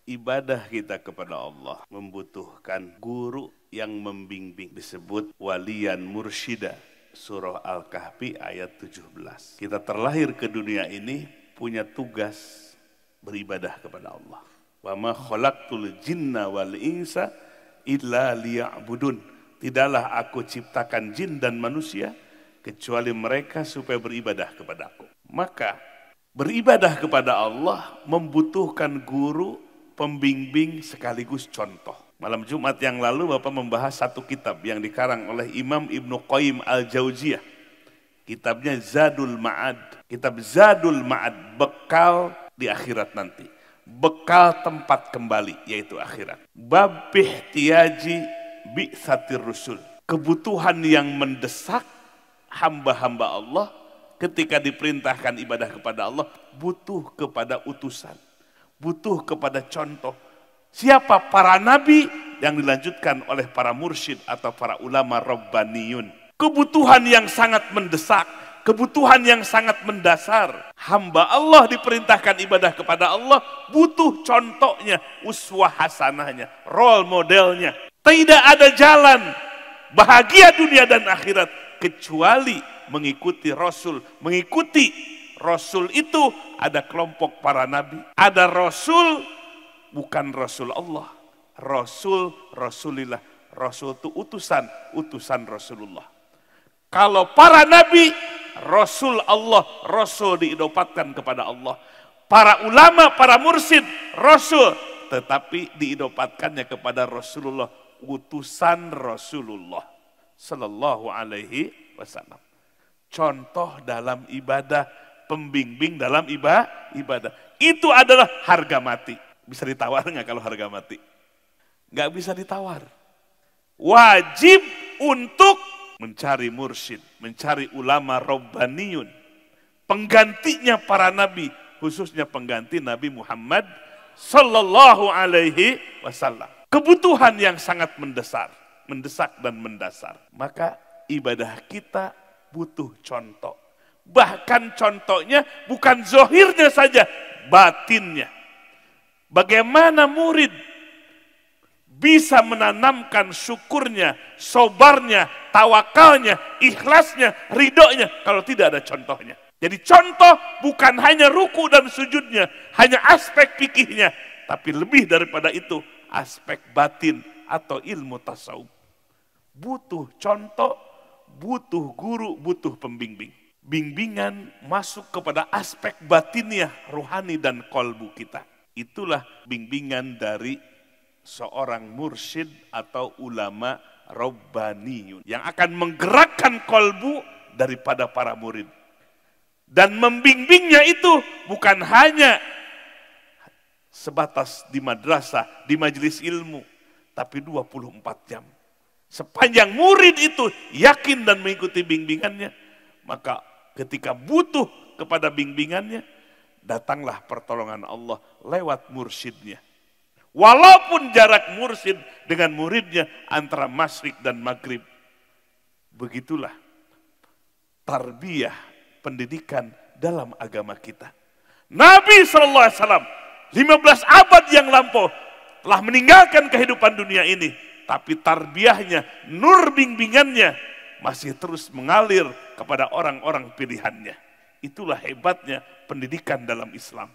Ibadah kita kepada Allah membutuhkan guru yang membimbing. Disebut waliyan mursyida. Surah Al-Kahfi ayat 17. Kita terlahir ke dunia ini punya tugas beribadah kepada Allah. Wa ma khalaqtul jinna wal insa illa liya'budun. Tidaklah aku ciptakan jin dan manusia kecuali mereka supaya beribadah kepada aku. Maka beribadah kepada Allah membutuhkan guru, pembimbing sekaligus contoh. Malam Jumat yang lalu Bapak membahas satu kitab yang dikarang oleh Imam Ibnu Qayyim Al-Jauziyah. Kitabnya Zadul Ma'ad. Kitab Zadul Ma'ad, bekal di akhirat nanti. Bekal tempat kembali, yaitu akhirat. Bab ihtiyaji bi'tsatir rusul. Kebutuhan yang mendesak hamba-hamba Allah ketika diperintahkan ibadah kepada Allah, butuh kepada utusan. Butuh kepada contoh. Siapa para nabi yang dilanjutkan oleh para mursyid atau para ulama rabbaniyun. Kebutuhan yang sangat mendesak, kebutuhan yang sangat mendasar. Hamba Allah diperintahkan ibadah kepada Allah, butuh contohnya, uswah hasanahnya, role modelnya. Tidak ada jalan bahagia dunia dan akhirat kecuali mengikuti Rasul. Mengikuti Rasul itu ada kelompok para nabi. Ada Rasul, bukan Rasul Allah. Rasul, Rasulillah. Rasul itu utusan, utusan Rasulullah. Kalau para nabi, Rasul Allah, Rasul diidopatkan kepada Allah. Para ulama, para mursyid, Rasul. Tetapi diidopatkannya kepada Rasulullah, utusan Rasulullah Sallallahu Alaihi Wasallam. Contoh dalam ibadah, pembimbing dalam ibadah. Itu adalah harga mati. Bisa ditawar nggak kalau harga mati? Nggak bisa ditawar. Wajib untuk mencari mursyid, mencari ulama rabbaniyun. Penggantinya para nabi, khususnya pengganti Nabi Muhammad Sallallahu Alaihi Wasallam. Kebutuhan yang sangat mendesak dan mendasar. Maka ibadah kita butuh contoh. Bahkan contohnya bukan zohirnya saja, batinnya. Bagaimana murid bisa menanamkan syukurnya, sobarnya, tawakalnya, ikhlasnya, ridhonya kalau tidak ada contohnya. Jadi contoh bukan hanya ruku dan sujudnya, hanya aspek fikihnya, tapi lebih daripada itu aspek batin atau ilmu tasawuf. Butuh contoh, butuh guru, butuh pembimbing. Bimbingan masuk kepada aspek batinnya, rohani dan kolbu kita. Itulah bimbingan dari seorang mursyid atau ulama rabbaniyun yang akan menggerakkan kolbu daripada para murid. Dan membimbingnya itu bukan hanya sebatas di madrasah, di majelis ilmu, tapi 24 jam. Sepanjang murid itu yakin dan mengikuti bimbingannya, maka ketika butuh kepada bimbingannya, datanglah pertolongan Allah lewat mursyidnya. Walaupun jarak mursyid dengan muridnya antara masyrik dan maghrib. Begitulah tarbiyah pendidikan dalam agama kita. Nabi SAW 15 abad yang lampau telah meninggalkan kehidupan dunia ini. Tapi tarbiyahnya, nur bimbingannya masih terus mengalir kepada orang-orang pilihannya. Itulah hebatnya pendidikan dalam Islam.